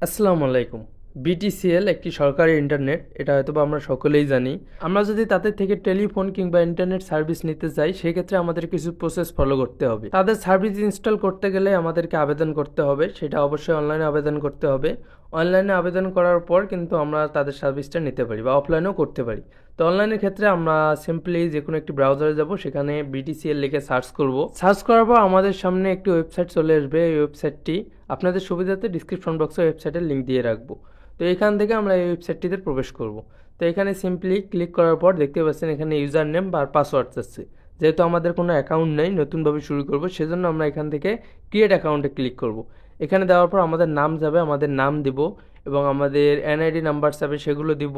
আসসালামু আলাইকুম। বিটিসিএল একটি সরকারি ইন্টারনেট, এটা হয়তোবা আমরা সকলেই জানি। আমরা যদি তাদের থেকে টেলিফোন কিংবা ইন্টারনেট সার্ভিস নিতে চাই, সেক্ষেত্রে আমাদের কিছু প্রসেস ফলো করতে হবে। তাদের সার্ভিস ইনস্টল করতে গেলে আমাদেরকে আবেদন করতে হবে, সেটা অবশ্যই অনলাইনে আবেদন করতে হবে। অনলাইনে আবেদন করার পর কিন্তু আমরা তাদের সার্ভিসটা নিতে পারি বা অফলাইনেও করতে পারি। তো অনলাইনের ক্ষেত্রে আমরা সিম্পলি যে কোনো একটি ব্রাউজারে যাব, সেখানে বিটিসিএল লিখে সার্চ করব। সার্চ করার পর আমাদের সামনে একটি ওয়েবসাইট চলে আসবে। এই ওয়েবসাইটটি আপনাদের সুবিধাতে ডিসক্রিপশন বক্সে ওয়েবসাইটের লিঙ্ক দিয়ে রাখবো। তো এখান থেকে আমরা এই ওয়েবসাইটটিতে প্রবেশ করব। তো এখানে সিম্পলি ক্লিক করার পর দেখতে পাচ্ছেন এখানে ইউজার নেম বা পাসওয়ার্ড চাচ্ছে। যেহেতু আমাদের কোনো অ্যাকাউন্ট নেই, নতুনভাবে শুরু করব, সেজন্য আমরা এখান থেকে ক্রিয়েট অ্যাকাউন্টে ক্লিক করব। এখানে দেওয়ার পর আমাদের নাম যাবে, আমাদের নাম দিব এবং আমাদের এনআইডি নাম্বার যাবে, সেগুলো দিব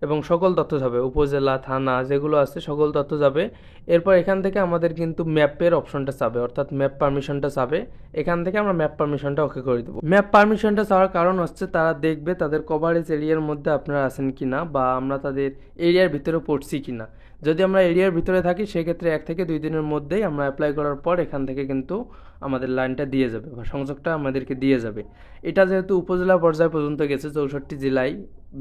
এবং সকল তথ্য যাবে, উপজেলা, থানা যেগুলো আছে সকল তথ্য যাবে। এরপর এখান থেকে আমাদের কিন্তু ম্যাপের অপশনটা চাবে, অর্থাৎ ম্যাপ পারমিশনটা চাবে। এখান থেকে আমরা ম্যাপ পারমিশনটা ওকে করে দেবো। ম্যাপ পারমিশনটা চাওয়ার কারণ হচ্ছে তারা দেখবে তাদের কভারেজ এরিয়ার মধ্যে আপনারা আছেন কিনা বা আমরা তাদের এরিয়ার ভিতরে পড়ছি কিনা। যদি আমরা এরিয়ার ভিতরে থাকি, সেক্ষেত্রে 1 থেকে 2 দিনের মধ্যেই আমরা অ্যাপ্লাই করার পর এখান থেকে কিন্তু আমাদের লাইনটা দিয়ে যাবে বা সংযোগটা আমাদেরকে দিয়ে যাবে। এটা যেহেতু উপজেলা পর্যায় পর্যন্ত গেছে, 64 জেলায়,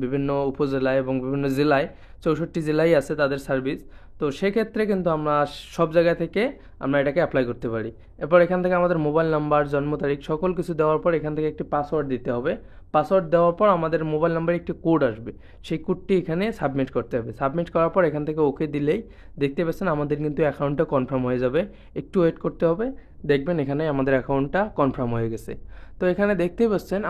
বিভিন্ন উপজেলায় এবং বিভিন্ন জেলায় 64 জেলায় আছে তাদের সার্ভিস। তো সেক্ষেত্রে কিন্তু আমরা সব জায়গা থেকে আমরা এটাকে অ্যাপ্লাই করতে পারি। এরপর এখান থেকে আমাদের মোবাইল নাম্বার, জন্ম তারিখ সকল কিছু দেওয়ার পর এখান থেকে একটি পাসওয়ার্ড দিতে হবে। পাসওয়ার্ড দেওয়ার পর আমাদের মোবাইল নাম্বারে একটি কোড আসবে, সেই কোডটি এখানে সাবমিট করতে হবে। সাবমিট করার পর এখান থেকে ওকে দিলেই দেখতে পাচ্ছেন আমাদের কিন্তু অ্যাকাউন্টটা কনফার্ম হয়ে যাবে। একটু ওয়েট করতে হবে, দেখবেন এখানে আমাদের অ্যাকাউন্টটা কনফার্ম হয়ে গেছে। তো এখানে দেখতেই পাচ্ছেন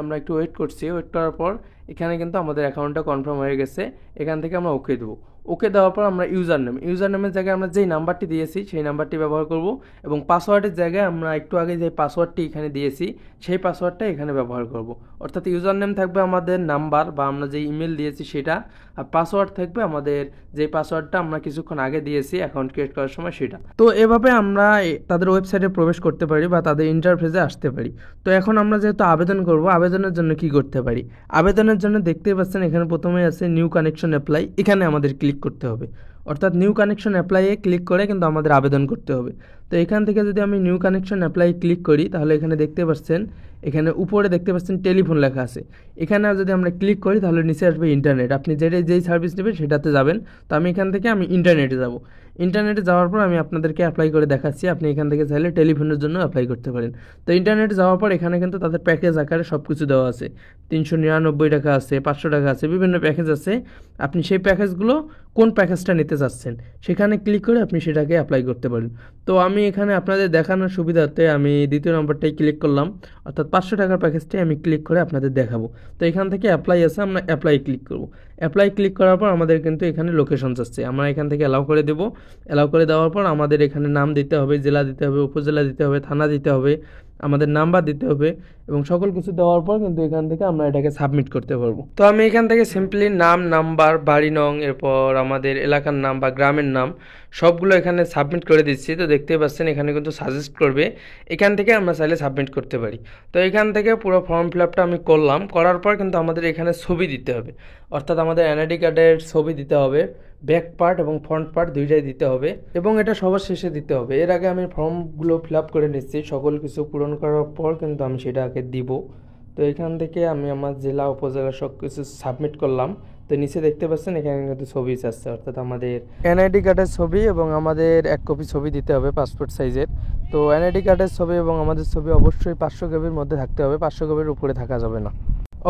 আমরা একটু ওয়েট করছি। ওয়েট করার পর এখানে কিন্তু আমাদের অ্যাকাউন্টটা কনফার্ম হয়ে গেছে। এখান থেকে আমরা ওকে দেবো। ওকে দেওয়ার পর আমরা ইউজার নেমের জায়গায় আমরা যেই নাম্বারটি দিয়েছি সেই নাম্বারটি ব্যবহার করব এবং পাসওয়ার্ডের জায়গায় আমরা একটু আগে যে পাসওয়ার্ডটি এখানে দিয়েছি সেই পাসওয়ার্ডটা এখানে ব্যবহার করব। অর্থাৎ ইউজার নেম থাকবে আমাদের নাম্বার বা আমরা যে ইমেল দিয়েছি সেটা, আর পাসওয়ার্ড থাকবে আমাদের যে পাসওয়ার্ডটা আমরা কিছুক্ষণ আগে দিয়েছি অ্যাকাউন্ট ক্রিয়েট করার সময় সেটা। তো এভাবে আমরা তাদের ওয়েবসাইটে প্রবেশ করতে পারি বা তাদের ইন্টারফেসে আসতে পারি। তো এখন আমরা যেহেতু আবেদন করব, আবেদনের জন্য কি করতে পারি? আবেদনের জন্য দেখতেই পাচ্ছেন এখানে প্রথমেই আছে নিউ কানেকশন অ্যাপ্লাই, এখানে আমাদের ক্লিক করতে হবে। অর্থাৎ নিউ কানেকশন অ্যাপ্লাইয়ে ক্লিক করে কিন্তু আমাদের আবেদন করতে হবে। তো এখান থেকে যদি আমি নিউ কানেকশন অ্যাপ্লাই ক্লিক করি, তাহলে এখানে দেখতে পাচ্ছেন এখানে উপরে দেখতে পাচ্ছেন টেলিফোন লেখা আছে। এখানে যদি আমরা ক্লিক করি তাহলে নিচে আসবে ইন্টারনেট। আপনি যেই সার্ভিস নেবেন সেটাতে যাবেন। তো আমি এখান থেকে ইন্টারনেটে যাব। ইন্টারনেটে যাওয়ার পর আমি আপনাদেরকে অ্যাপ্লাই করে দেখাচ্ছি। আপনি এখান থেকে চাইলে টেলিফোনের জন্য অ্যাপ্লাই করতে পারেন। তো ইন্টারনেটে যাওয়ার পর এখানে কিন্তু তাদের প্যাকেজ আকারে সব কিছু দেওয়া আছে। 399 টাকা আছে, 500 টাকা আছে, বিভিন্ন প্যাকেজ আছে। আপনি সেই প্যাকেজগুলো কোন প্যাকেজটা নিতে চাচ্ছেন সেখানে ক্লিক করে আপনি সেটাকে অ্যাপ্লাই করতে পারেন। তো আমি এখানে আপনাদের দেখানোর সুবিধার্থে আমি দ্বিতীয় নম্বরটাই ক্লিক করলাম, অর্থাৎ 500 টাকার প্যাকেজটাই আমি ক্লিক করে আপনাদের দেখাবো। তো এখান থেকে অ্যাপ্লাই আছে, আমরা অ্যাপ্লাই ক্লিক করব। অ্যাপ্লাই ক্লিক করার পর আমাদের কিন্তু এখানে লোকেশন চাচ্ছে, আমরা এখান থেকে অ্যালাউ করে দেবো। অ্যালাউ করে দেওয়ার পর আমাদের এখানে নাম দিতে হবে, জেলা দিতে হবে, উপজেলা দিতে হবে, থানা দিতে হবে, আমাদের নাম্বার দিতে হবে এবং সকল কিছু দেওয়ার পর কিন্তু এখান থেকে আমরা এটাকে সাবমিট করতে পারবো। তো আমি এখান থেকে সিম্পলি নাম, নাম্বার, বাড়ি নং, এরপর আমাদের এলাকার নাম বা গ্রামের নাম সবগুলো এখানে সাবমিট করে দিচ্ছি। তো দেখতেই পাচ্ছেন এখানে কিন্তু সাজেস্ট করবে, এখান থেকে আমরা চাইলে সাবমিট করতে পারি। তো এখান থেকে পুরো ফর্ম ফিল আপটা আমি করলাম। করার পর কিন্তু আমাদের এখানে ছবি দিতে হবে, অর্থাৎ আমাদের এনআইডি কার্ডের ছবি দিতে হবে, ব্যাক পার্ট এবং ফ্রন্ট পার্ট দুইটাই দিতে হবে এবং এটা সবার শেষে দিতে হবে। এর আগে আমি ফর্মগুলো ফিল আপ করে নিচ্ছি, সকল কিছু পূরণ করার পর কিন্তু আমি সেটাকে দিব। তো এখান থেকে আমি আমার জেলা, উপজেলা সব কিছু সাবমিট করলাম। তো নিচে দেখতে পাচ্ছেন এখানে কিন্তু ছবি চাচ্ছে, অর্থাৎ আমাদের এনআইডি কার্ডের ছবি এবং আমাদের 1 কপি ছবি দিতে হবে পাসপোর্ট সাইজের। তো এনআইডি কার্ডের ছবি এবং আমাদের ছবি অবশ্যই 500 কেবির মধ্যে থাকতে হবে, 500 কেবির উপরে থাকা যাবে না।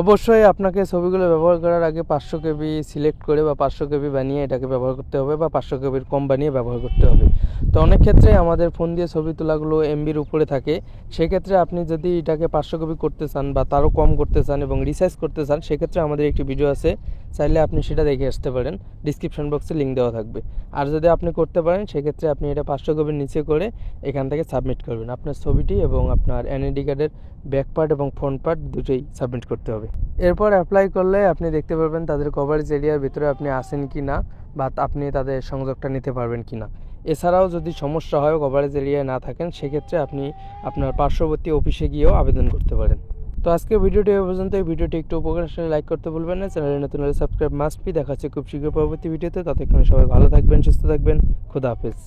অবশ্যই আপনাকে ছবিগুলো ব্যবহার করার আগে 500 কেবি সিলেক্ট করে বা 500 কেবি বানিয়ে এটাকে ব্যবহার করতে হবে বা 500 কেবির কম বানিয়ে ব্যবহার করতে হবে। তো অনেক ক্ষেত্রে আমাদের ফোন দিয়ে ছবি তোলাগুলো এমবির উপরে থাকে, সেক্ষেত্রে আপনি যদি এটাকে 500 কেবি করতে চান বা তারও কম করতে চান এবং রিসাইজ করতে চান, সেক্ষেত্রে আমাদের একটি ভিডিও আছে, চাইলে আপনি সেটা দেখে আসতে পারেন, ডিসক্রিপশন বক্সে লিঙ্ক দেওয়া থাকবে। আর যদি আপনি করতে পারেন সেক্ষেত্রে আপনি এটা 500 কেবির নিচে করে এখান থেকে সাবমিট করবেন আপনার ছবিটি এবং আপনার এনআইডি কার্ডের ব্যাক পার্ট এবং ফ্রন্ট পার্ট দুটোই সাবমিট করতে হবে। এরপর অ্যাপ্লাই করলে আপনি দেখতে পারবেন তাদের কভারেজ এরিয়ার ভিতরে আপনি আসেন কি না বা আপনি তাদের সংযোগটা নিতে পারবেন কি না। এছাড়াও যদি সমস্যা হয়, কভারেজ এরিয়ায় না থাকেন, সেক্ষেত্রে আপনি আপনার পার্শ্ববর্তী অফিসে গিয়েও আবেদন করতে পারেন। তো আজকে ভিডিওটি এ পর্যন্ত। এই ভিডিওটি একটু উপকার আসলে লাইক করতে ভুলবেন না। চ্যানেলে নতুন হলে সাবস্ক্রাইব মাস্ট বি। দেখা হচ্ছে খুব শীঘ্র পরবর্তী ভিডিওতে। ততক্ষণে সবাই ভালো থাকবেন, সুস্থ থাকবেন। খোদা হাফেজ।